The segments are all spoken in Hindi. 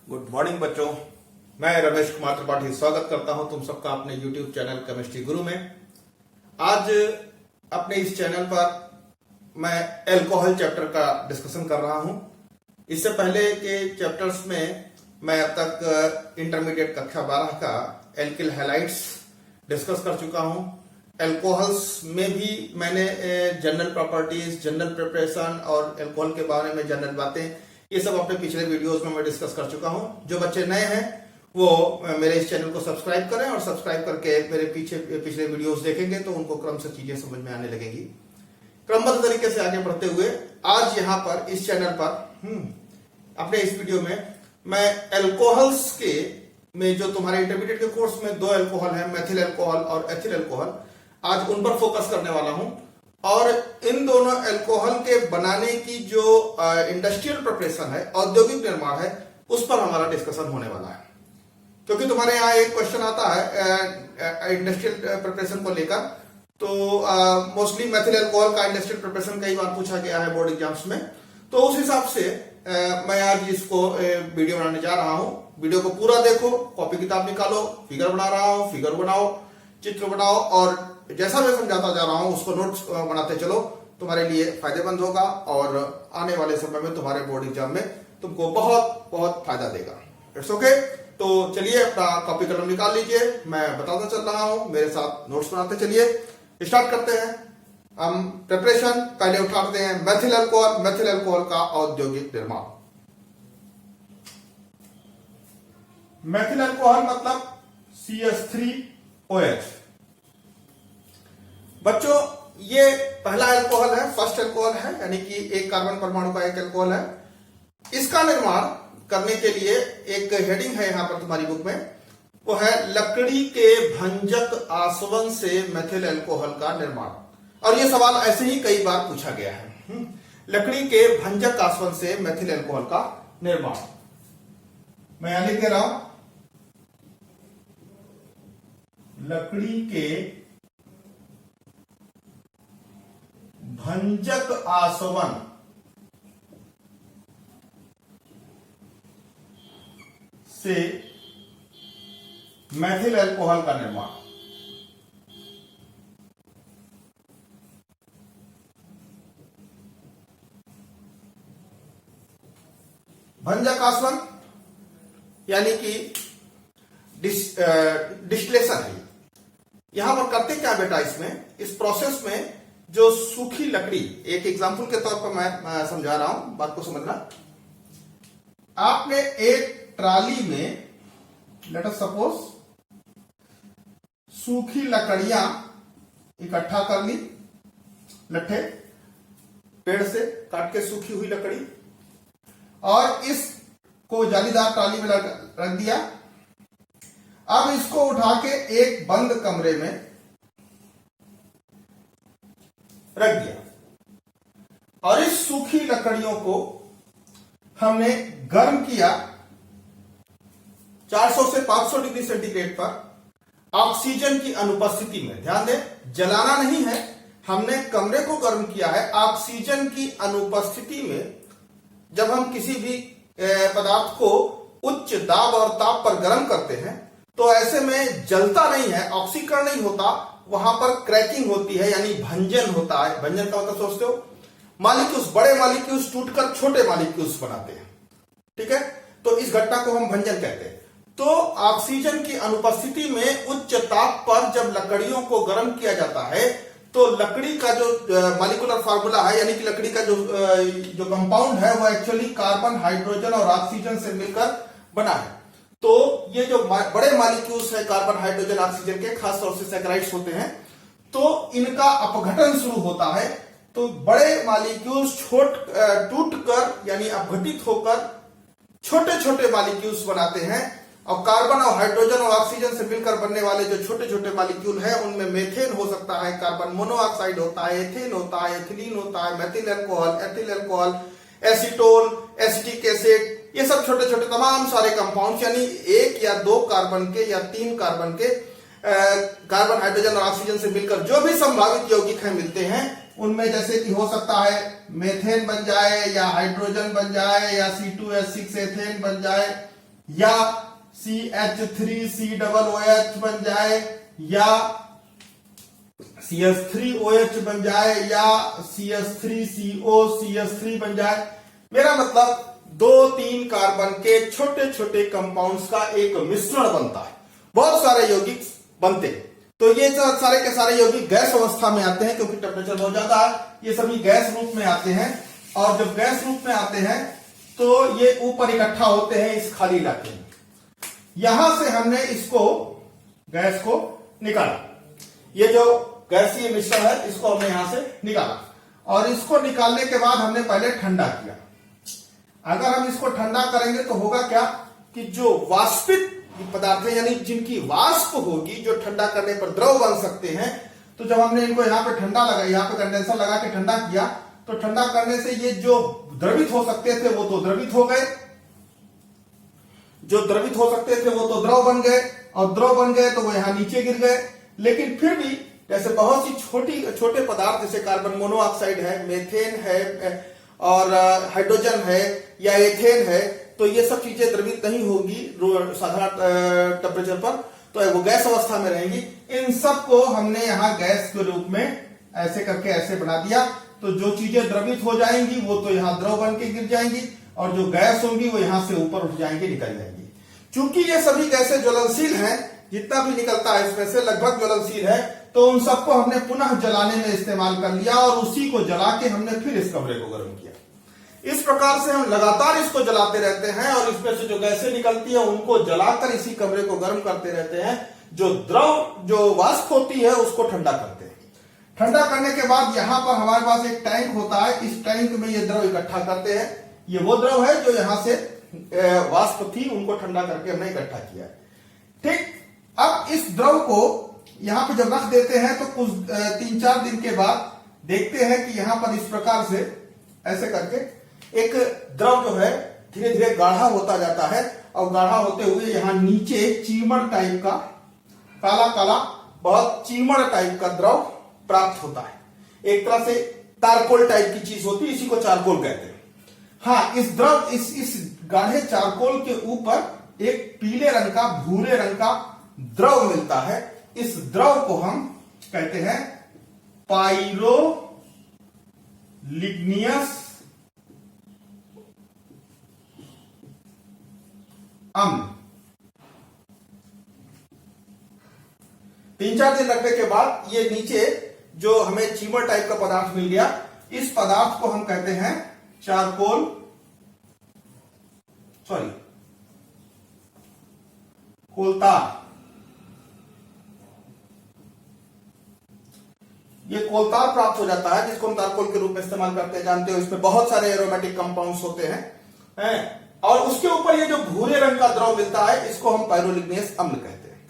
गुड मॉर्निंग बच्चों, मैं रमेश कुमार त्रिपाठी स्वागत करता हूं तुम सबका अपने YouTube चैनल केमिस्ट्री गुरु में। आज अपने इस चैनल पर मैं एल्कोहल चैप्टर का डिस्कशन कर रहा हूं। इससे पहले के चैप्टर्स में मैं अब तक इंटरमीडिएट कक्षा 12 का एल्किल हैलाइड्स डिस्कस कर चुका हूं। एल्कोहल्स में भी मैंने जनरल प्रॉपर्टीज, जनरल प्रिपरेशन और एल्कोहल के बारे में जनरल बातें, ये सब अपने पिछले वीडियोस में मैं डिस्कस कर चुका हूं। जो बच्चे नए हैं वो मेरे इस चैनल को सब्सक्राइब करें और सब्सक्राइब करके मेरे पिछले वीडियोस देखेंगे तो उनको क्रम से चीजें समझ में आने लगेंगी। क्रमबद्ध तरीके से आगे बढ़ते हुए आज यहाँ पर इस चैनल पर अपने इस वीडियो में मैं एल्कोहल्स के में जो तुम्हारे इंटरमीडिएट के कोर्स में दो एल्कोहल है, मेथिल एल्कोहल और एथिल एल्कोहल, आज उन पर फोकस करने वाला हूं। और इन दोनों एल्कोहल के बनाने की जो इंडस्ट्रियल प्रिपरेशन है, औद्योगिक निर्माण है, उस पर हमारा डिस्कशन होने वाला है। क्योंकि तुम्हारे यहाँ एक क्वेश्चन आता है इंडस्ट्रियल प्रिपरेशन को लेकर, तो मोस्टली मेथिल एल्कोहल का इंडस्ट्रियल प्रिपरेशन कई बार पूछा गया है बोर्ड एग्जाम्स में। तो उस हिसाब से मैं आज इसको वीडियो बनाने जा रहा हूं। वीडियो को पूरा देखो, कॉपी किताब निकालो, फिगर बना रहा हूं, फिगर बनाओ, चित्र बनाओ और जैसा मैं समझाता जा रहा हूं उसको नोट्स बनाते चलो। तुम्हारे लिए फायदेमंद होगा और आने वाले समय में तुम्हारे बोर्ड एग्जाम में तुमको बहुत बहुत फायदा देगा। It's okay. तो चलिए अपना कॉपी कलम निकाल लीजिए, मैं बताता चल रहा हूं, मेरे साथ नोट्स बनाते चलिए। स्टार्ट करते हैं हम प्रिपरेशन। पहले उठाते हैं मेथिल एल्कोहल। मेथिल एल्कोहल का औद्योगिक निर्माण। मेथिल एल्कोहल मतलब CH3OH। बच्चों ये पहला एल्कोहल है, फर्स्ट एल्कोहल है, यानी कि एक कार्बन परमाणु का एक एल्कोहल है। इसका निर्माण करने के लिए एक हेडिंग है यहां पर तुम्हारी बुक में, वो है लकड़ी के भंजक आसवन से मेथिल एल्कोहल का निर्माण। और ये सवाल ऐसे ही कई बार पूछा गया है। लकड़ी के भंजक आसवन से मेथिल एल्कोहल का निर्माण। मैं यहां लिख दे रहा हूं, लकड़ी के भंजक आसवन से मेथिल एल्कोहल का निर्माण। भंजक आसवन यानी कि डिस्टिलेशन है। यहां पर करते क्या बेटा, इसमें इस प्रोसेस में जो सूखी लकड़ी, एक एग्जांपल के तौर पर मैं समझा रहा हूं, बात को समझना। आपने एक ट्राली में लेट अस सपोज सूखी लकड़ियां इकट्ठा कर ली, लट्ठे पेड़ से काट के सूखी हुई लकड़ी, और इसको जालीदार ट्राली में रख दिया। अब इसको उठा के एक बंद कमरे में रख दिया और इस सूखी लकड़ियों को हमने गर्म किया 400 से 500 डिग्री सेंटीग्रेड पर ऑक्सीजन की अनुपस्थिति में। ध्यान दें, जलाना नहीं है, हमने कमरे को गर्म किया है ऑक्सीजन की अनुपस्थिति में। जब हम किसी भी पदार्थ को उच्च दाब और ताप पर गर्म करते हैं तो ऐसे में जलता नहीं है, ऑक्सीकरण नहीं होता, वहां पर क्रैकिंग होती है, यानी भंजन होता है। भंजन का मतलब सोचते हो, मॉलिक्यूल्स, बड़े मॉलिक्यूल्स टूटकर छोटे मॉलिक्यूल्स बनाते हैं। ठीक है, तो इस घटना को हम भंजन कहते हैं। तो ऑक्सीजन की अनुपस्थिति में उच्च ताप पर जब लकड़ियों को गर्म किया जाता है तो लकड़ी का जो मॉलिक्यूलर फार्मूला है, यानी कि लकड़ी का जो कंपाउंड है, वो एक्चुअली कार्बन, हाइड्रोजन और ऑक्सीजन से मिलकर बना है। तो ये जो बड़े मॉलिक्यूल्स है कार्बन, हाइड्रोजन, ऑक्सीजन के, खास तौर से सैकराइड्स होते हैं, तो इनका अपघटन शुरू होता है। तो बड़े मॉलिक्यूल्स टूट कर यानी अपघटित होकर छोटे छोटे मॉलिक्यूल्स बनाते हैं। और कार्बन और हाइड्रोजन और ऑक्सीजन से मिलकर बनने वाले जो छोटे छोटे मॉलिक्यूल हैं उनमें मेथेन हो सकता है, कार्बन मोनोऑक्साइड होता है, एथेन होता है, एथिलीन होता है, methyl alcohol, ethyl alcohol, acetone, acetic acid, ये सब छोटे छोटे तमाम सारे कंपाउंड्स, यानी एक या दो कार्बन के या तीन कार्बन के कार्बन, हाइड्रोजन और ऑक्सीजन से मिलकर जो भी संभावित यौगिक हैं मिलते हैं, उनमें जैसे कि हो सकता है मेथेन बन जाए या हाइड्रोजन बन जाए या C2H6 एथेन बन जाए या CH3COOH बन जाए, या CH3OH बन जाए, या CH3COCH3 बन जाए। मेरा मतलब 2-3 कार्बन के छोटे छोटे कंपाउंड्स का एक मिश्रण बनता है, बहुत सारे यौगिक बनते हैं। तो ये सारे के सारे यौगिक गैस अवस्था में आते हैं, क्योंकि टेम्परेचर बहुत ज्यादा है, ये सभी गैस रूप में आते हैं। और जब गैस रूप में आते हैं तो ये ऊपर इकट्ठा होते हैं इस खाली इलाके में। यहां से हमने इसको गैस को निकाला, ये जो गैसीय मिश्रण है इसको हमने यहां से निकाला, और इसको निकालने के बाद हमने पहले ठंडा किया। अगर हम इसको ठंडा करेंगे तो होगा क्या कि जो वाष्पित पदार्थ है, यानी जिनकी वाष्प होगी, जो ठंडा करने पर द्रव बन सकते हैं, तो जब हमने इनको यहाँ पे ठंडा लगा, यहाँ पे कंडेंसर लगा के ठंडा किया, तो ठंडा करने से ये जो द्रवित हो सकते थे वो तो द्रवित हो गए, जो द्रवित हो सकते थे वो तो द्रव बन गए, और द्रव बन गए तो वो यहां नीचे गिर गए। लेकिन फिर भी जैसे बहुत सी छोटे पदार्थ, जैसे कार्बन मोनोऑक्साइड है, मेथेन है, और हाइड्रोजन है, या एथेन है, तो ये सब चीजें द्रवित नहीं होंगी साधारण टेम्परेचर पर, तो वो गैस अवस्था में रहेंगी। इन सब को हमने यहाँ गैस के रूप में ऐसे करके ऐसे बना दिया, तो जो चीजें द्रवित हो जाएंगी वो तो यहाँ द्रव बन के गिर जाएंगी, और जो गैस होंगी वो यहां से ऊपर उठ जाएंगी, निकल जाएंगी। चूंकि ये सभी गैसें ज्वलनशील हैं, जितना भी निकलता है इसमें से लगभग ज्वलनशील है, तो उन सबको हमने पुनः जलाने में इस्तेमाल कर लिया, और उसी को जला के हमने फिर इस कमरे को गर्म किया। इस प्रकार से हम लगातार इसको जलाते रहते हैं, और इसमें से जो गैसें निकलती है उनको जलाकर इसी कमरे को गर्म करते रहते हैं। जो द्रव, जो वाष्प होती है, उसको ठंडा करते हैं। ठंडा करने के बाद यहाँ पर हमारे पास एक टैंक होता है, इस टैंक में ये द्रव इकट्ठा करते हैं। ये वो द्रव है जो यहां से वाष्प थी, उनको ठंडा करके हमने इकट्ठा किया। ठीक, अब इस द्रव को यहां पे जब रख देते हैं तो कुछ 3-4 दिन के बाद देखते हैं कि यहां पर इस प्रकार से ऐसे करके एक द्रव जो है धीरे धीरे गाढ़ा होता जाता है, और गाढ़ा होते हुए यहां नीचे चीमड़ टाइप का, काला काला बहुत चीमड़ टाइप का द्रव प्राप्त होता है। एक तरह से चारकोल टाइप की चीज होती है, इसी को चारकोल कहते हैं। हाँ, इस द्रव इस गाढ़े चारकोल के ऊपर एक पीले रंग का, भूरे रंग का द्रव मिलता है। इस द्रव को हम कहते हैं पाइरोलिग्नियस अम्ल। 3-4 दिन रखने के बाद ये नीचे जो हमें चीमड़ टाइप का पदार्थ मिल गया, इस पदार्थ को हम कहते हैं चारकोल, कोलतार। ये कोलतार प्राप्त हो जाता है, जिसको हम चारकोल के रूप में इस्तेमाल करते हैं, जानते हो। इसमें बहुत सारे एरोमेटिक कंपाउंड्स होते हैं, और उसके ऊपर ये जो भूरे रंग का द्रव मिलता है, इसको हम पाइरोलिग्नियस अम्ल कहते हैं।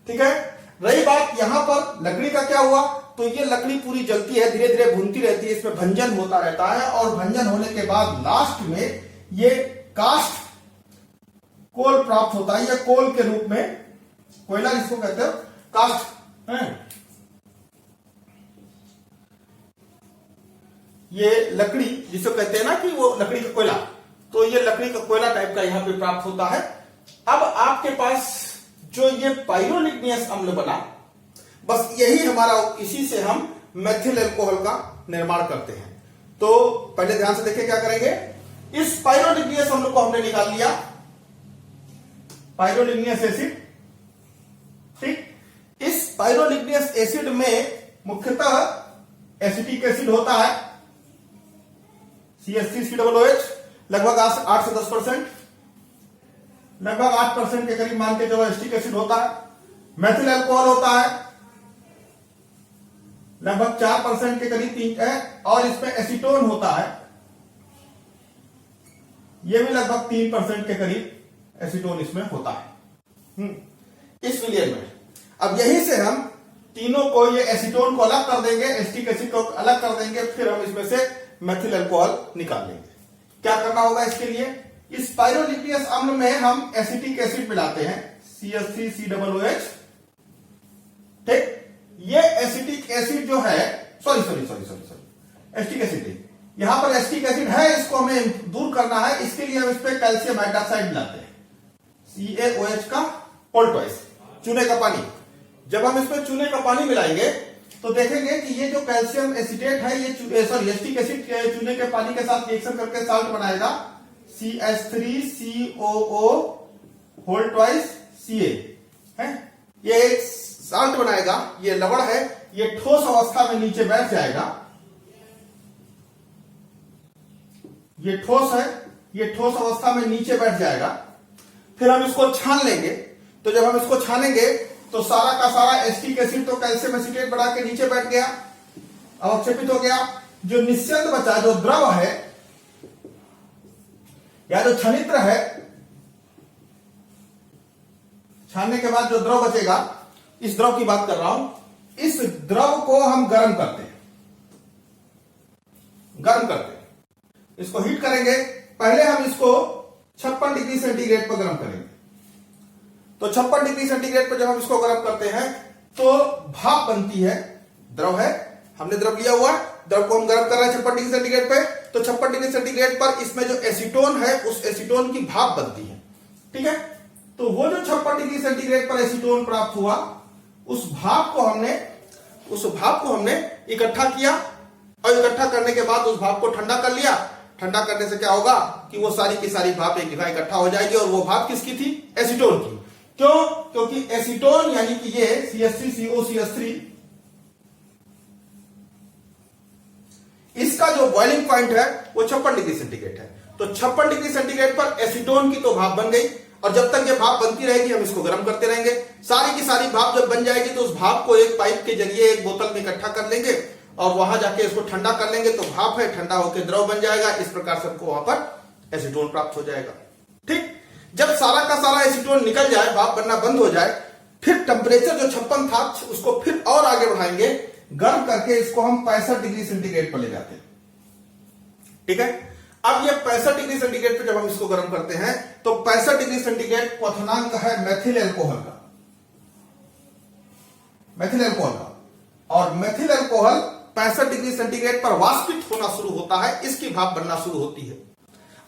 ठीक है, रही बात यहां पर लकड़ी का क्या हुआ, तो ये लकड़ी पूरी जलती है, धीरे धीरे भूनती रहती है, इसमें भंजन होता रहता है, और भंजन होने के बाद लास्ट में ये कास्ट कोल प्राप्त होता है, या कोल के रूप में, कोयला जिसको कहते हैं, कास्ट है। ये लकड़ी जिसको कहते हैं ना कि वो लकड़ी का कोयला, तो ये लकड़ी का कोयला टाइप का यहां पे प्राप्त होता है। अब आपके पास जो ये पाइरोलिग्नियस अम्ल बना, बस यही हमारा, इसी से हम मेथिल अल्कोहल का निर्माण करते हैं। तो पहले ध्यान से देखिए क्या करेंगे। इस पाइरोलिग्नियस अम्ल को हमने निकाल लिया, पाइरोलिग्नियस एसिड। ठीक, इस पाइरोलिग्नियस एसिड में मुख्यतः एसिटिक एसिड होता है, CH3COOH, लगभग 8 से 10%, लगभग 8% के करीब मान के चलो एसिटिक एसिड होता है। मेथिल अल्कोहल होता है, लगभग 4% के करीब है, और इसमें एसीटोन होता है, यह भी लगभग 3% के करीब एसीटोन इसमें होता है इस विलयन में। अब यहीं से हम तीनों को, ये एसीटोन को अलग कर देंगे, एसिटिक एसिड को अलग कर देंगे, फिर हम इसमें से मेथिल अल्कोहल निकाल लेंगे। क्या करना होगा इसके लिए, इस पाइरोलिग्नियस अम्ल में हम एसिटिक एसिड मिलाते हैं, CH3COOH। ठीक, ये एसिटिक एसिड जो है, सॉरी एसिटिक एसिड, यहां पर एसिटिक एसिड है, इसको हमें दूर करना है, इसके लिए हम इस पे कैल्शियम हाइड्रोक्साइड मिलाते हैं। CaOH का होल ट्वाइस, चूने का पानी। जब हम इसमें चूने का पानी मिलाएंगे तो देखेंगे कि ये जो कैल्शियम एसिटेट है ये एसिटिक एसिड चूने के पानी के साथ रिएक्शन करके साल्ट बनाएगा CH3COO होल ट्वाइस Ca है। ये एक साल्ट बनाएगा, ये लवण है, ये ठोस अवस्था में नीचे बैठ जाएगा। ये ठोस है, ये ठोस अवस्था में नीचे बैठ जाएगा। फिर हम इसको छान लेंगे। तो जब हम इसको छानेंगे तो सारा का सारा एसिटिक एसिड तो कैल्शियम एसिटेट बढ़ा के नीचे बैठ गया, अवक्षेपित हो गया। जो निस्यंद बचा, जो द्रव है या जो छनित्र है, छानने के बाद जो द्रव बचेगा, इस द्रव की बात कर रहा हूं, इस द्रव को हम गर्म करते हैं, इसको हीट करेंगे। पहले हम इसको 56 डिग्री सेंटीग्रेड पर गर्म करेंगे। तो 56 डिग्री सेंटीग्रेड पर जब हम इसको गर्म करते हैं तो भाप बनती है, द्रव है, हमने द्रव लिया हुआ, द्रव को हम गर्म कर रहे हैं 56 डिग्री सेंटीग्रेड पे। तो 56 डिग्री सेंटीग्रेड पर इसमें जो एसीटोन है, उस एसीटोन की भाप बनती है, ठीक है। तो वो जो 56 डिग्री सेंटीग्रेड पर एसीटोन प्राप्त हुआ, उस भाप को हमने इकट्ठा किया, और इकट्ठा करने के बाद उस भाप को ठंडा कर लिया। ठंडा करने से क्या होगा कि वो सारी की सारी भाप एक जगह इकट्ठा हो जाएगी, और वो भाप किसकी थी? एसीटोन की। क्यों? क्योंकि एसीटोन यानी कि ये CH3COCH3, इसका जो बॉइलिंग पॉइंट है वो 56 डिग्री सेंटीग्रेड है। तो 56 डिग्री सेंटीग्रेड पर एसीटोन की तो भाप बन गई, और जब तक ये भाप बनती रहेगी हम इसको गर्म करते रहेंगे। सारी की सारी भाप जब बन जाएगी तो उस भाप को एक पाइप के जरिए एक बोतल में इकट्ठा कर लेंगे, और वहां जाके इसको ठंडा कर लेंगे। तो भाप है, ठंडा होकर द्रव बन जाएगा। इस प्रकार से हमको वहां पर एसीटोन प्राप्त हो जाएगा, ठीक। जब सारा का सारा एसीटोन निकल जाए, भाप बनना बंद हो जाए, फिर टेम्परेचर जो 56 था उसको फिर और आगे बढ़ाएंगे, गर्म करके इसको हम 65 डिग्री सेंटीग्रेड पर ले जाते हैं, ठीक है। अब ये 65 डिग्री सेंटीग्रेड पर जब हम इसको गर्म करते हैं तो 65 डिग्री सेंटीग्रेड क्वथनांक है मेथिल अल्कोहल का, और मेथिल अल्कोहल 65 डिग्री सेंटीग्रेड पर वाष्पित होना शुरू होता है, इसकी भाप बनना शुरू होती है।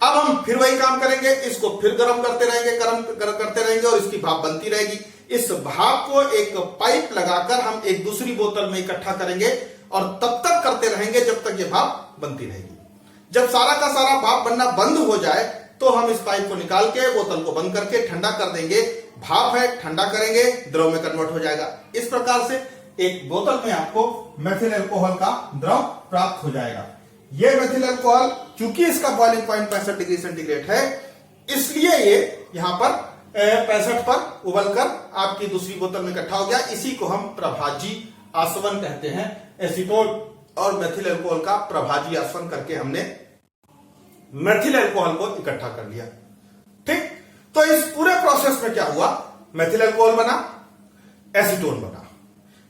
अब हम फिर वही काम करेंगे, इसको फिर गर्म करते रहेंगे, और इसकी भाप बनती रहेगी। इस भाप को एक पाइप लगाकर हम एक दूसरी बोतल में इकट्ठा करेंगे, और तब तक करते रहेंगे जब तक ये भाप बनती रहेगी। जब सारा का सारा भाप बनना बंद हो जाए तो हम इस पाइप को निकाल के बोतल को बंद करके ठंडा कर देंगे। भाप है, ठंडा करेंगे, द्रव में कन्वर्ट हो जाएगा। इस प्रकार से एक बोतल में आपको मेथिल अल्कोहल का द्रव प्राप्त हो जाएगा। यह मेथिल अल्कोहल, चूंकि इसका बॉइलिंग पॉइंट 65 डिग्री सेंटीग्रेड है, इसलिए ये यहां पर 65 पर उबलकर आपकी दूसरी बोतल में इकट्ठा हो गया। इसी को हम प्रभाजी आसवन कहते हैं। एसीटोन और मेथिल अल्कोहल का प्रभाजी आसवन करके हमने मेथिल अल्कोहल को इकट्ठा कर लिया, ठीक। तो इस पूरे प्रोसेस में क्या हुआ? मेथिल अल्कोहल बना, एसीटोन बना।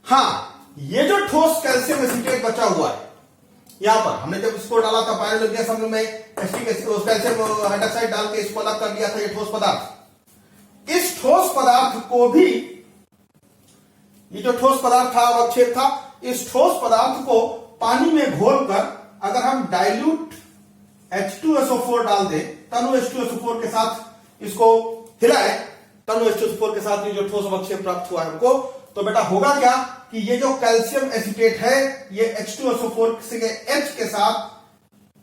हाँ, ये जो ठोस कैल्शियम एसिटेट बचा हुआ है, यहां पर हमने जब इसको डाला था बायोलॉजी असेंबली में, कैल्शियम हाइड्रोक्साइड डाल के इसको अलग कर दिया था, ये ठोस पदार्थ। इस ठोस पदार्थ को भी, ये जो ठोस पदार्थ था, अवक्षेप था, इस ठोस पदार्थ को पानी में घोलकर अगर हम डाइल्यूट H2SO4 डाल दें, तनु H2SO4 के साथ इसको हिलाए, तनु H2SO4 के साथ ये जो ठोस अवक्षेप प्राप्त हुआ है हमको, तो बेटा होगा क्या कि ये जो कैल्शियम एसिटेट है, ये H2SO4 के H के साथ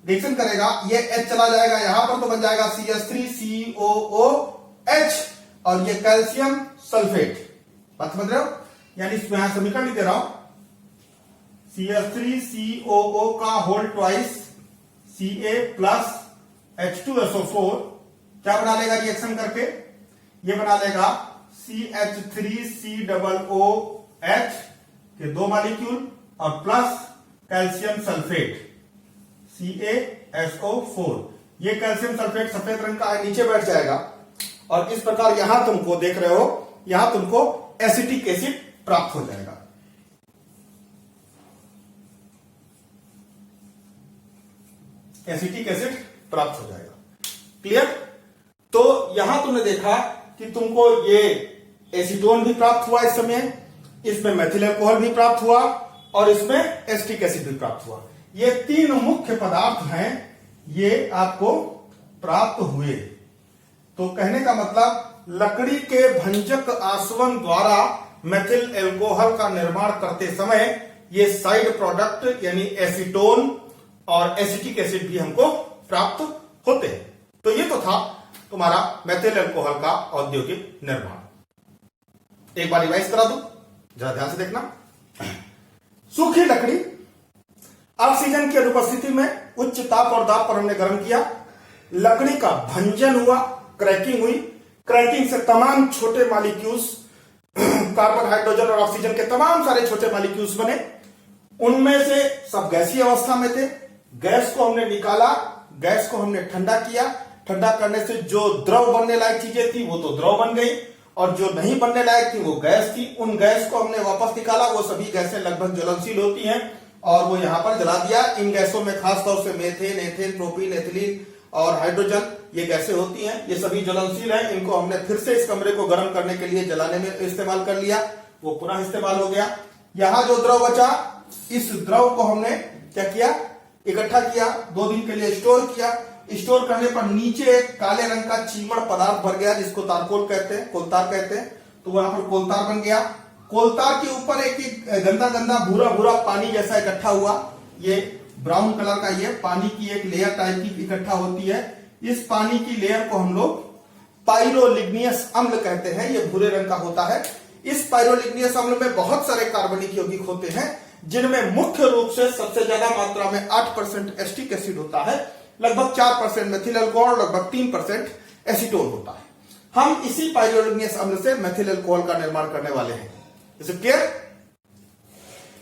रिएक्शन करेगा, ये H चला जाएगा यहां पर, तो बन जाएगा CH3COOH, और ये कैल्शियम सल्फेट। बात समझ रहे हो? यानी इसमें यहां समीकरण लिख दे रहा हूं, CH3COO का whole twice Ca plus H2SO4 क्या बना लेगा रिएक्शन करके? ये बना लेगा CH3COOH के 2 मॉलिक्यूल और प्लस कैल्शियम सल्फेट CaSO4। ये कैल्शियम सल्फेट सफेद रंग का है, नीचे बैठ जाएगा, और इस प्रकार यहां तुमको देख रहे हो, यहां तुमको एसिटिक एसिड प्राप्त हो जाएगा। एसिटिक एसिड प्राप्त हो जाएगा। क्लियर? तो यहां तुमने देखा कि तुमको ये एसीटोन भी प्राप्त हुआ, इस समय इसमें मेथिल अल्कोहल भी प्राप्त हुआ, और इसमें एसिटिक एसिड भी प्राप्त हुआ। ये 3 मुख्य पदार्थ हैं, ये आपको प्राप्त हुए। तो कहने का मतलब लकड़ी के भंजक आसवन द्वारा मेथिल एल्कोहल का निर्माण करते समय ये साइड प्रोडक्ट यानी एसीटोन और एसिटिक एसिड भी हमको प्राप्त होते हैं। तो ये तो था तुम्हारा मेथिल एल्कोहल का औद्योगिक निर्माण। एक बार रिवाइज करा दूं, जरा ध्यान से देखना। सूखी लकड़ी ऑक्सीजन की अनुपस्थिति में उच्च ताप और दाब पर हमने गर्म किया, लकड़ी का भंजन हुआ, क्रैकिंग हुई, क्रैकिंग से तमाम छोटे मॉलिक्यूल्स कार्बन, हाइड्रोजन और ऑक्सीजन के तमाम सारे छोटे मॉलिक्यूल्स बने। उनमें से सब गैसीय अवस्था में थे। गैस को हमने निकाला, गैस को हमने ठंडा किया, ठंडा करने से जो द्रव बनने लायक चीजें थी वो तो द्रव बन गई, और जो नहीं बनने लायक थी वो गैस थी। उन गैस को हमने वापस निकाला, वो सभी गैसें लगभग ज्वलनशील होती हैं और वो यहां पर जला दिया। इन गैसों में खासतौर से मेथेन, एथेन, प्रोपीन, एथिलीन और हाइड्रोजन ये गैसें होती हैं, ये सभी ज्वलनशील हैं। इनको हमने फिर से इस कमरे को गर्म करने के लिए जलाने में इस्तेमाल कर लिया, वो पुनः इस्तेमाल हो गया। यहां जो द्रव बचा, इस द्रव को हमने क्या किया, इकट्ठा किया, 2 दिन के लिए स्टोर किया। स्टोर करने पर नीचे एक काले रंग का चीमड़ पदार्थ भर गया जिसको तारकोल कहते हैं, कोलतार कहते हैं। तो वहां पर कोलतार बन गया। कोलतार के ऊपर एक गंदा गंदा भूरा भूरा पानी जैसा इकट्ठा हुआ, ये ब्राउन कलर का ये पानी की एक लेयर टाइप की इकट्ठा होती है। इस पानी की लेयर को हम लोग पाइरोलिग्नियस अम्ल कहते हैं, ये भूरे रंग का होता है। इस पाइरोलिग्नियस अम्ल में बहुत सारे कार्बनिक यौगिक होते हैं, जिनमें मुख्य रूप से सबसे ज्यादा मात्रा में 8% एसिटिक एसिड होता है, लगभग 4% मेथिल अल्कोहल, लगभग 3% एसीटोन होता है। हम इसी पाइरोलिग्नियस अम्ल से मेथिल अल्कोहल का निर्माण करने वाले हैं। Is it clear?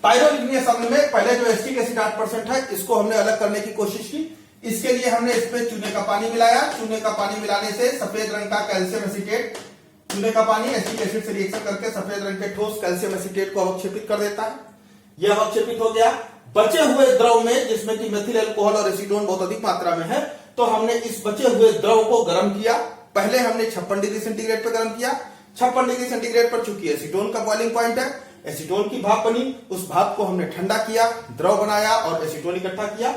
पाइरोलिग्नियस अम्ल में पहले जो एसिटिक एसिड 8% है, इसको हमने अलग करने की कोशिश की। इसके लिए हमने इसमें चूने का पानी मिलाया। चूने का पानी मिलाने से सफेद रंग का कैल्शियम एसीटेट, चूने का पानी एसिटिक एसिड से रिएक्शन करके सफेद रंग के ठोस कैल्शियम एसीटेट को अवक्षेपित कर देता है। यह अवक्षेपित हो गया। बचे हुए द्रव में, जिसमें कि मेथिल अल्कोहल और एसीटोन बहुत अधिक मात्रा में है, तो हमने इस बचे हुए द्रव को गर्म किया। पहले हमने 56 डिग्री सेंटीग्रेड पर गर्म किया। 56 डिग्री सेंटीग्रेड पर चूंकि एसीटोन का बॉइलिंग पॉइंट है, एसीटोन की भाप बनी, उस भाप को हमने ठंडा किया, द्रव बनाया और एसीटोन इकट्ठा किया।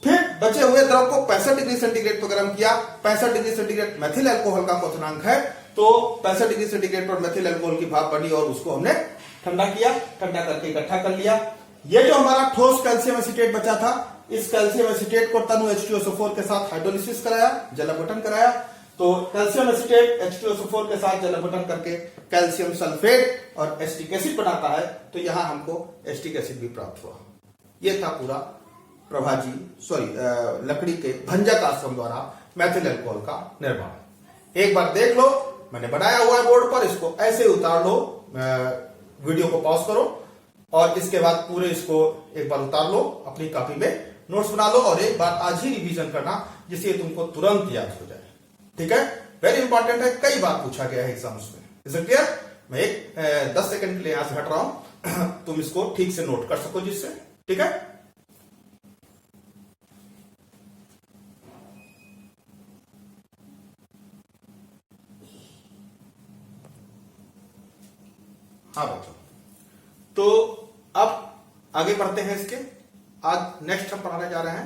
फिर बचे हुए द्रव को 65 डिग्री सेंटीग्रेड पर गर्म किया। 65 डिग्री सेंटीग्रेड मेथिल अल्कोहल का क्वथनांक है, तो 65 डिग्री सेंटीग्रेड पर मेथिल अल्कोहल की भाप बनी और उसको हमने ठंडा किया, ठंडा करके इकट्ठा कर लिया। ये जो हमारा ठोस कैल्शियम एसीटेट बचा था, इस कैल्शियम एसीटेट को तनु H2SO4 के साथ हाइड्रोलिसिस कराया, जलावटन कराया। तो कैल्शियम एसीटेट H2SO4 के साथ जलावटन करके कैल्शियम सल्फेट और एसिटिक एसिड बनाता है, तो यहां हमको एसिटिक एसिड भी प्राप्त हुआ। यह था पूरा लकड़ी के भंजक आसवन द्वारा मेथिल अल्कोहल का निर्माण। एक बार देख लो, मैंने बनाया हुआ है बोर्ड पर, इसको ऐसे उतार लो, वीडियो को पॉज करो और इसके बाद पूरे इसको एक बार उतार लो, अपनी कॉपी में नोट्स बना लो और एक बार आज ही रिवीजन करना, जिससे तुमको तुरंत याद हो जाए। ठीक है, वेरी इंपॉर्टेंट है, कई बार पूछा गया है एग्जाम्स में। Is it clear? मैं एक 10 सेकंड के लिए यहां से हट रहा हूं, तुम इसको ठीक से नोट कर सको जिससे। ठीक है, हाँ बच्चों, तो अब आगे बढ़ते हैं इसके। आज नेक्स्ट हम पढ़ाने जा रहे हैं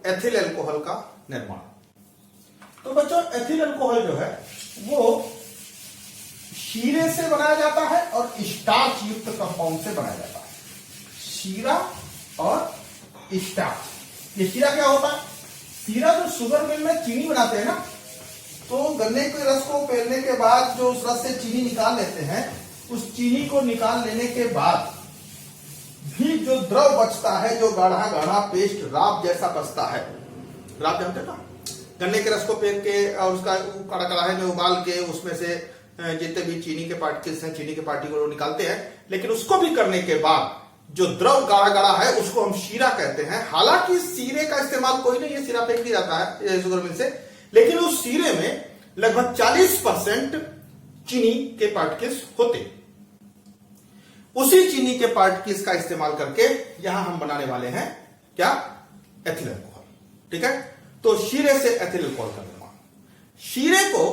एथिल अल्कोहल का निर्माण। तो बच्चों, एथिल अल्कोहल जो है वो शीरे से बनाया जाता है और स्टार्च युक्त कंपाउंड से बनाया जाता है। शीरा और स्टार्च। ये शीरा क्या होता है? शीरा जो शुगर मिल में चीनी बनाते हैं ना, तो गन्ने के रस को पेरने के बाद जो उस रस से चीनी निकाल लेते हैं, उस चीनी को निकाल लेने के बाद भी जो द्रव बचता है, जो गाढ़ा गाढ़ा पेस्ट राब जैसा बचता है, राब जानते ना, गन्ने के रस को पेर के और उसका कड़ाहे में उबाल के उसमें से जितने भी चीनी के पार्टिकल्स हैं, चीनी के पार्टिकल को निकालते हैं। लेकिन उसको भी करने के बाद जो द्रव गाढ़ा गाढ़ा है उसको हम शीरा कहते हैं। हालांकि शीरे का इस्तेमाल कोई नहीं है, शीरा फेंक दिया जाता है शुगर मिल से, लेकिन उस शीरे में लगभग 40% चीनी के पार्टिकल्स होते हैं। उसी चीनी के पार्टिकल्स का इस्तेमाल करके यहां हम बनाने वाले हैं क्या? Ethyl alcohol. ठीक है, तो शीरे से एथिल अल्कोहल का निर्माण। शीरे को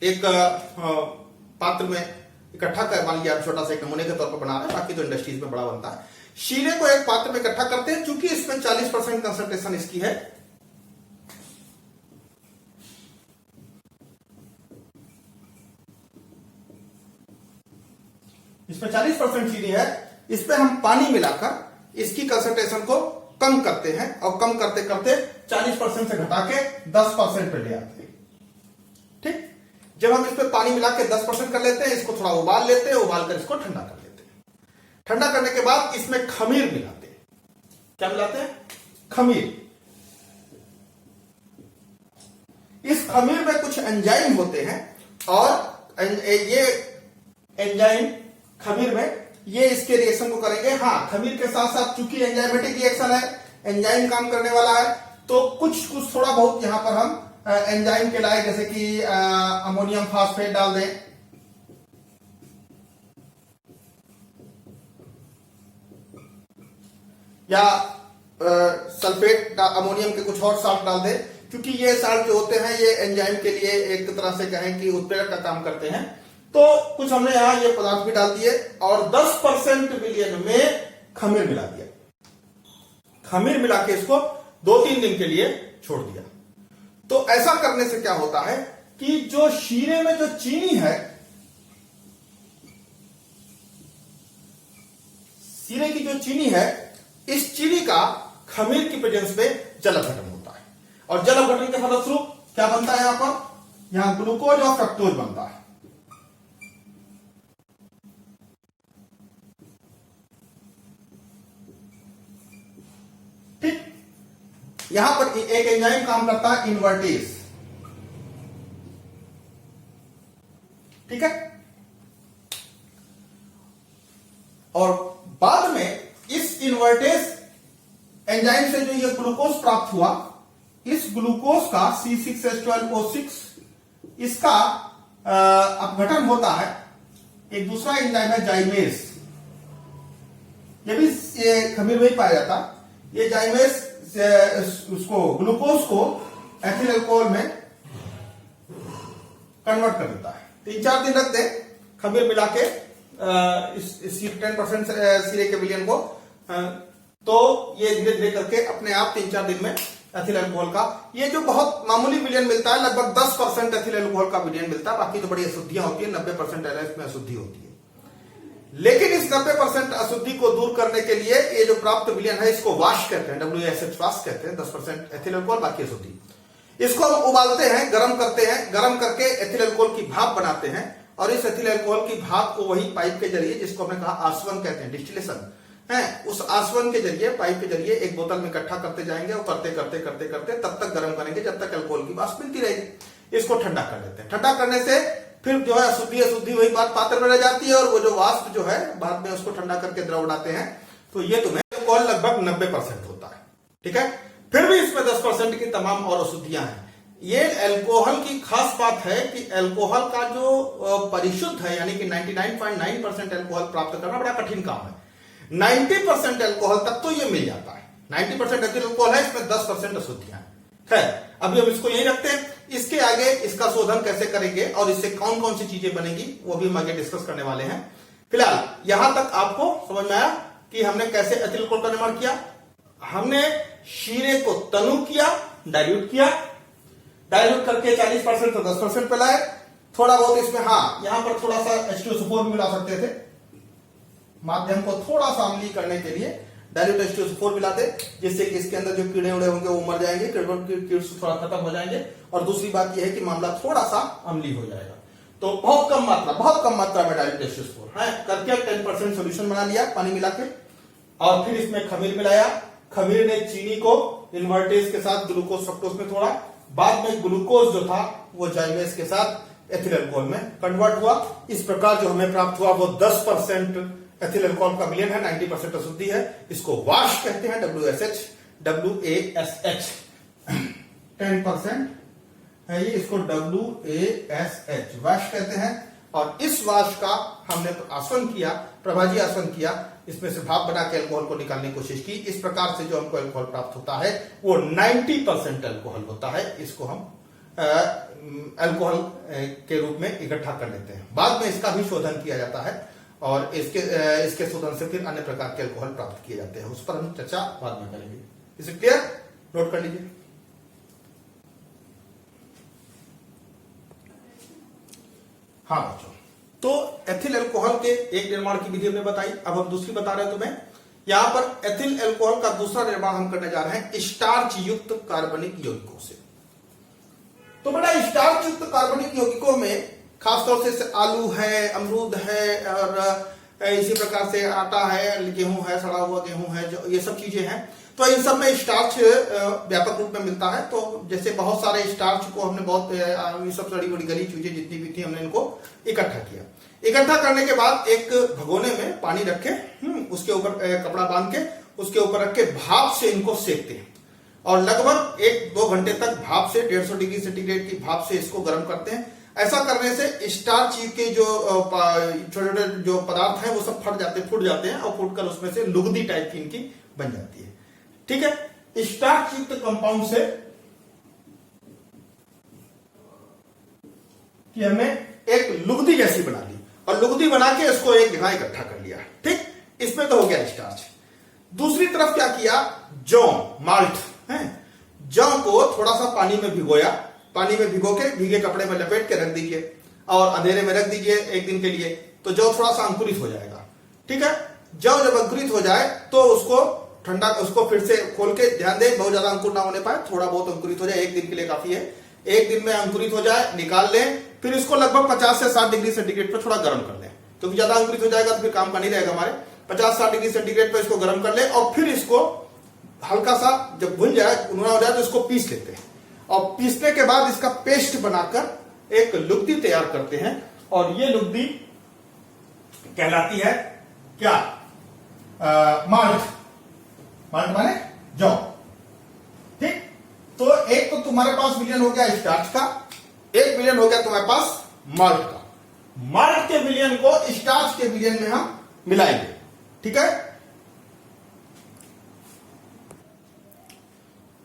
एक पात्र में इकट्ठा कर, मान लिया छोटा सा एक नमूने के तौर पर बना रहे हैं, बाकी तो इंडस्ट्रीज में बड़ा बनता है। शीरे को एक पात्र में इकट्ठा करते हैं, चूंकि इसमें 40% कंसंट्रेशन इसकी है, इसमें 40% चीनी है, इस पे हम पानी मिलाकर इसकी कंसंट्रेशन को कम करते हैं और कम करते करते 40% से घटा के 10% पे ले आते हैं। ठीक, जब हम इस पे पानी मिला के 10% कर लेते हैं, इसको थोड़ा उबाल लेते हैं, उबाल कर इसको ठंडा कर लेते हैं। ठंडा करने के बाद इसमें खमीर मिलाते हैं। क्या मिलाते हैं? खमीर। इस खमीर में कुछ एंजाइम होते हैं और ये एंजाइम खमीर में ये इसके रिएक्शन को करेंगे। हाँ, खमीर के साथ साथ चूंकि एंजाइमेटिक रिएक्शन है, एंजाइम काम करने वाला है, तो कुछ थोड़ा बहुत यहां पर हम एंजाइम के लाए, जैसे कि अमोनियम फास्फेट डाल दें, या सल्फेट अमोनियम के कुछ और साल्ट डाल दें, क्योंकि ये साल्ट जो होते हैं ये एंजाइम के लिए एक तरह से कहें कि उत्प्रेरक का काम करते हैं। तो कुछ हमने यहां ये पदार्थ भी डाल दिए और 10% विलियन में खमीर मिला दिया। खमीर मिला के इसको 2-3 दिन के लिए छोड़ दिया। तो ऐसा करने से क्या होता है कि जो शीरे में जो चीनी है, शीरे की जो चीनी है, इस चीनी का खमीर की प्रेजेंस में जल अपघटन होता है और जल अपघटन के फलस्वरूप क्या बनता है? यहां पर यहां ग्लूकोज और फ्रक्टोज बनता है। ठीक, यहां पर एक एंजाइम काम करता है इन्वर्टेज। ठीक है, और बाद में इस इन्वर्टेज एंजाइम से जो ये ग्लूकोज प्राप्त हुआ, इस ग्लूकोज का C6H12O6 इसका अपघटन होता है। एक दूसरा एंजाइम है जाइमेस, ये भी ये खमीर में ही पाया जाता। ये जाइमेस उसको ग्लूकोज को एथिल अल्कोहल में कन्वर्ट कर देता है। 3-4 दिन रख दे खमीर मिला के इस 10% सिरे के विलियन को, तो ये धीरे धीरे करके अपने आप 3-4 दिन में एथिल अल्कोहल का, ये जो बहुत मामूली विलियन मिलता है, लगभग 10% एथिल अल्कोहल का विलियन मिलता है। बाकी तो बड़ी अशुद्धियां होती है, 90% एलएफ में अशुद्धि होती है। लेकिन इस 90% अशुद्धि को दूर करने के लिए ये जो प्राप्त विलियन है, इसको वाश कहते हैं, WASH वाश कहते हैं। 10% एथिल अल्कोहल, बाकी अशुद्धि। इसको हम उबालते हैं, गर्म करते हैं, गर्म करके एथिल अल्कोहल की भाप बनाते हैं और इस एथिल अल्कोहल की भाप को वही पाइप के जरिए, जिसको हमने कहा आसवन कहते हैं, डिस्टिलेशन है, उस आसवन के जरिए, पाइप के जरिए एक बोतल में इकट्ठा करते जाएंगे और करते करते करते करते तब तक गर्म करेंगे जब तक अल्कोहल की वाष्प मिलती रहेगी। इसको ठंडा कर देते हैं। ठंडा करने से फिर जो है अशुद्धि अशुद्धि वही बात पात्र में रह जाती है और वो जो वाष्प जो है बाद में उसको ठंडा करके द्रव बनाते हैं। तो ये तुम्हें अल्कोहल लगभग 90% होता है। ठीक है, फिर भी इसमें 10% की तमाम और अशुद्धियां हैं। ये अल्कोहल की खास बात है कि अल्कोहल का जो परिशुद्ध है, यानी कि 99.9% अल्कोहल प्राप्त करना बड़ा कठिन काम है। 90% अल्कोहल तक तो ये मिल जाता है। 90% एथिल अल्कोहल है, इसमें 10% अशुद्धियां है। अभी हम इसको यही रखते हैं। इसके आगे इसका शोधन कैसे करेंगे और इससे कौन कौन सी चीजें बनेगी वो भी हम आगे डिस्कस करने वाले हैं। फिलहाल यहां तक आपको समझ में आया कि हमने कैसे एथिल अल्कोहल का निर्माण किया। हमने शीरे को तनु किया, डाइल्यूट किया, डाइल्यूट करके 40% से 10% पे लाए। थोड़ा बहुत इसमें यहां पर थोड़ा सा H2SO4 भी मिला सकते थे, माध्यम को थोड़ा सा अम्लीय करने के लिए डाइल्यूट H2SO4 मिलाते, जिससे कि इसके अंदर जो कीड़े उड़े होंगे वो मर जाएंगे, कीड़े थोड़ा खत्म हो जाएंगे। और दूसरी बात यह है कि मामला थोड़ा सा अम्लीय हो जाएगा। तो बहुत कम मात्रा में डाइल्यूट H2SO4 है करके 10% सोल्यूशन बना लिया पानी मिला के, और फिर इसमें खमीर मिलाया। खमीर ने चीनी को इन्वर्टेज के साथ ग्लूकोज फ्रक्टोज में तोड़ा। बाद में ग्लूकोज जो था वो जाइमेस के साथ एथिल अल्कोहल में कन्वर्ट हुआ। इस प्रकार जो हमें प्राप्त हुआ वो 10% एथिल अल्कोहल का विलियन है, 90% अशुद्धि है। इसको वाश कहते हैं, WASH 10% है ये, इसको WASH वाश कहते हैं। और इस वाश का हमने आसवन किया, प्रभाजी आसवन किया, इसमें से भाप बना के अल्कोहल को निकालने की कोशिश की। इस प्रकार से जो हमको अल्कोहल प्राप्त होता है वो 90% अल्कोहल होता है। इसको हम अल्कोहल के रूप में इकट्ठा कर लेते हैं। बाद में इसका भी शोधन किया जाता है और इसके शोधन से फिर अन्य प्रकार के अल्कोहल प्राप्त किए जाते हैं। उस पर हम चर्चा बाद में करेंगे। इसे क्लियर नोट कर लीजिए। हाँ बच्चों, तो एथिल अल्कोहल के एक निर्माण की विधि हमने बताई। अब हम दूसरी बता रहे हैं तुम्हें। यहां पर एथिल अल्कोहल का दूसरा निर्माण हम करने जा रहे हैं स्टार्च युक्त कार्बनिक यौगिकों से। तो बेटा स्टार्च युक्त कार्बनिक यौगिकों में खासतौर से आलू है, अमरूद है, और इसी प्रकार से आटा है, गेहूं है, सड़ा हुआ गेहूं है, जो ये सब चीजें हैं। तो इन सब में स्टार्च व्यापक रूप में मिलता है। तो जैसे बहुत सारे स्टार्च को हमने बहुत ये सब सड़ी बड़ी गली चीजें जितनी भी थी हमने इनको इकट्ठा किया। इकट्ठा करने के बाद एक भगोने में पानी रखे, उसके ऊपर कपड़ा बांध के उसके ऊपर रख के भाप से इनको सेकते हैं और लगभग 1-2 घंटे तक भाप से 150 डिग्री सेंटीग्रेड की भाप से इसको गर्म करते हैं। ऐसा करने से स्टार्च के जो छोटे छोटे जो पदार्थ हैं वो सब फट जाते हैं और फूटकर उसमें से लुगदी टाइप की इनकी बन जाती है। ठीक है, स्टार्च युक्त कंपाउंड से कि हमने एक लुगदी जैसी बना ली और लुगदी बना के इसको एक जगह इकट्ठा कर लिया। ठीक, इसमें तो हो गया स्टार्च। दूसरी तरफ क्या किया, जौ, माल्ट है, जौ को थोड़ा सा पानी में भिगोया, पानी में भिगो के भीगे कपड़े में लपेट के रख दीजिए और अंधेरे में रख दीजिए 1 दिन के लिए, तो जौ थोड़ा सा अंकुरित हो जाएगा। ठीक है, जौ जब अंकुरित हो जाए तो उसको ठंडा, उसको फिर से खोल के ध्यान दें बहुत ज्यादा अंकुर ना होने पाए, थोड़ा बहुत अंकुरित हो जाए, 1 दिन के लिए काफी है। 1 दिन में अंकुरित हो जाए निकाल लें, फिर इसको लगभग 50 से 60 डिग्री सेंटीग्रेड पर थोड़ा गर्म कर लें, क्योंकि ज्यादा अंकुरित हो जाएगा तो फिर काम का नहीं रहेगा हमारे। 50-60 डिग्री सेंटीग्रेड पर इसको गर्म कर ले और फिर इसको हल्का सा जब भुन जाए, उन्होंने हो जाए तो इसको पीस लेते हैं और पीसने के बाद इसका पेस्ट बनाकर एक लुगदी तैयार करते हैं और ये लुगदी कहलाती है क्या, माल्ट। माल्ट माने जौ। ठीक, तो एक तो तुम्हारे पास विलयन हो गया स्टार्च का, एक विलयन हो गया तुम्हारे पास माल्ट का। माल्ट के विलयन को स्टार्च के विलयन में हम मिलाएंगे। ठीक है,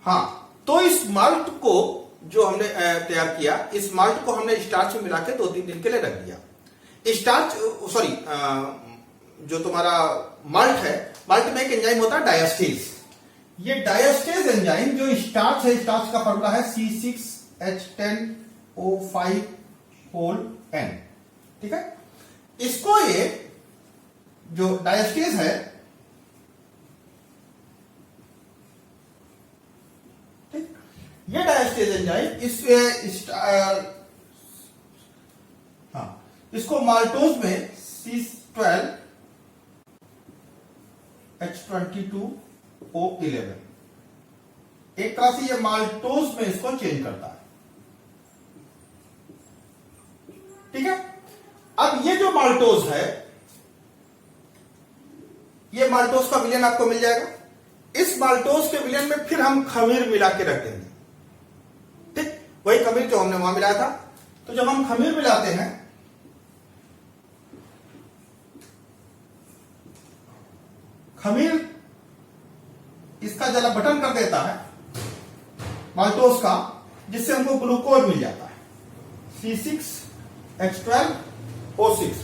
हाँ, तो इस माल्ट को जो हमने तैयार किया, इस माल्ट को हमने स्टार्च में मिला के 2-3 दिन के लिए रख दिया। स्टार्च जो तुम्हारा माल्ट है, माल्ट में एक एंजाइम होता है डायस्टेज। ये डायस्टेज एंजाइम जो स्टार्च है, स्टार्च का फॉर्मूला है C6H10O5N। ठीक है, इसको ये जो डायस्टेज है, ये डायस्टेज एंजाइम इसको माल्टोज में C12H22O11, एक तरह से ये माल्टोज में इसको चेंज करता है। ठीक है, अब ये जो माल्टोज है, ये माल्टोज का विलयन आपको मिल जाएगा। इस माल्टोज के विलयन में फिर हम खमीर मिला के रख देंगे। ठीक, वही खमीर जो हमने वहां मिलाया था। तो जब हम खमीर मिलाते हैं, खमीर इसका जला बटन कर देता है माल्टोज का, जिससे हमको ग्लूकोज मिल जाता है C6H12O6,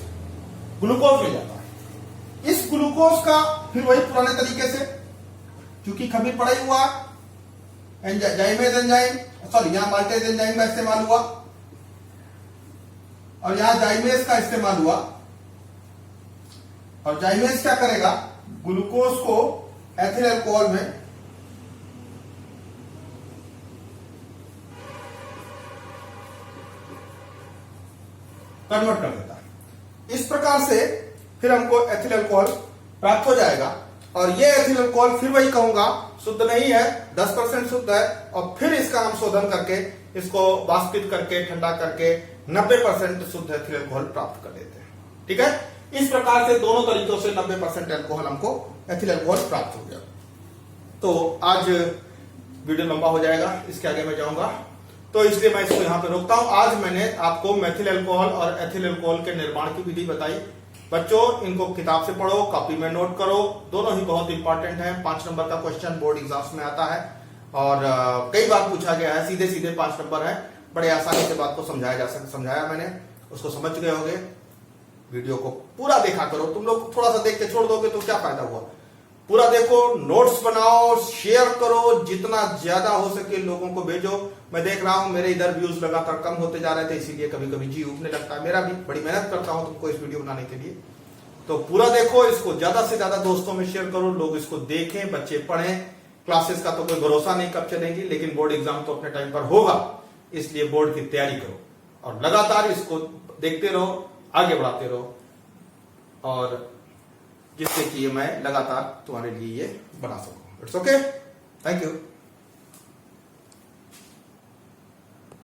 ग्लूकोज मिल जाता है। इस ग्लूकोज का फिर वही पुराने तरीके से, क्योंकि खमीर पड़ा ही हुआ, जाइमेज एंजाइम, सॉरी यहां माल्टेज एंजाइम का इस्तेमाल हुआ और यहां जाइमेज का इस्तेमाल हुआ। और जाइमेज क्या करेगा, ग्लूकोज को एथिल अल्कोहल में कन्वर्ट कर देता है। इस प्रकार से फिर हमको एथिल अल्कोहल प्राप्त हो जाएगा। और ये एथिल अल्कोहल फिर वही कहूंगा शुद्ध नहीं है, 10% शुद्ध है, और फिर इसका हम शोधन करके इसको वाष्पित करके ठंडा करके 90% शुद्ध एथिल अल्कोहल प्राप्त कर लेते हैं। ठीक है, इस प्रकार से दोनों तरीकों से 90% अल्कोहल हमको एथिल अल्कोहल प्राप्त हो गया। तो आज वीडियो लंबा हो जाएगा, इसके आगे मैं जाऊंगा, तो इसलिए मैं इसको यहां पे रोकता हूं। आज मैंने आपको मेथिल अल्कोहल और एथिल अल्कोहल के निर्माण की विधि बताई। बच्चों, इनको किताब से पढ़ो, कॉपी में नोट करो, दोनों ही बहुत इंपॉर्टेंट है। 5 नंबर का क्वेश्चन बोर्ड एग्जाम्स में आता है और कई बार पूछा गया है, सीधे सीधे 5 नंबर है। बड़े आसानी से बात को समझाया मैंने, उसको समझ चुके होंगे। वीडियो को पूरा देखा करो। तुम लोग थोड़ा सा देख के छोड़ दोगे तो क्या फायदा हुआ। पूरा देखो, नोट्स बनाओ, शेयर करो, जितना ज्यादा हो सके लोगों को भेजो। मैं देख रहा हूं मेरे इधर व्यूज लगातार कम होते जा रहे थे, इसीलिए कभी कभी जी उठने लगता है। मेरा भी बड़ी मेहनत करता हूं तुमको इस वीडियो बनाने के लिए। तो पूरा देखो, इसको ज्यादा से ज्यादा दोस्तों में शेयर करो, लोग इसको देखें, बच्चे पढ़ें। क्लासेस का तो कोई भरोसा नहीं कब चलेंगी, लेकिन बोर्ड एग्जाम तो अपने टाइम पर होगा, इसलिए बोर्ड की तैयारी करो और लगातार इसको देखते रहो, आगे बढ़ाते रहो, और जिससे कि मैं लगातार तुम्हारे लिए ये बना सकूं। It's okay, thank you.